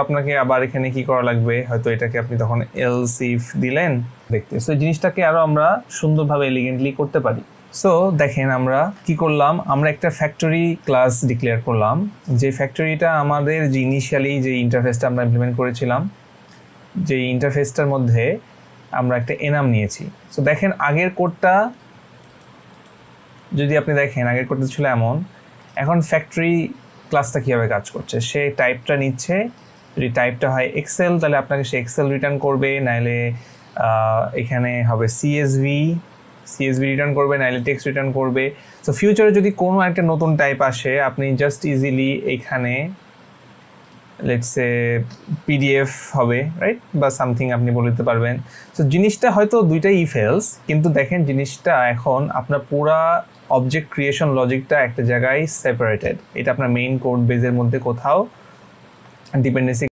আপনাকে আবার এখানে কি করা লাগবে, হয়তো এটাকে আপনি তখন এলস ইফ দিলেন দেখতে। সো জিনিসটাকে আরো আমরা সুন্দরভাবে এলিগেন্টলি করতে পারি। সো দেখেন আমরা কি করলাম, আমরা একটা ফ্যাক্টরি ক্লাস ডিক্লেয়ার করলাম, যে ফ্যাক্টরিটা আমাদের যে ইনিশিয়ালি যে ইন্টারফেসটা আমরা ইমপ্লিমেন্ট করেছিলাম, যে ইন্টারফেসটার মধ্যে আমরা একটা এনাম নিয়েছি। সো দেখেন আগের কোডটা যদি আপনি দেখেন, আগের কোডটা ছিল এমন, এখন ফ্যাক্টরি ক্লাসটা কীভাবে কাজ করছে, সে টাইপটা নিচ্ছে, যদি টাইপটা হয় এক্সেল তাহলে আপনাকে সে এক্সেল রিটার্ন করবে, নাইলে এখানে হবে সিএসভি রিটার্ন করবে, নাইলে টেক্সট রিটার্ন করবে। সো ফিউচারে যদি কোনো একটা নতুন টাইপ আসে, আপনি জাস্ট ইজিলি এখানে লেটস সে পিডিএফ হবে, রাইট, বা সামথিং আপনি বলে দিতে পারবেন। সো জিনিসটা হয়তো দুইটাই ইফ এলস, কিন্তু দেখেন জিনিসটা এখন আপনার পুরা অবজেক্ট ক্রিয়েশন লজিকটা একটা জায়গায় সেপারেটেড। এটা আপনার মেইন কোড বেজের মধ্যে কোথাও ডিপেন্ডেন্সি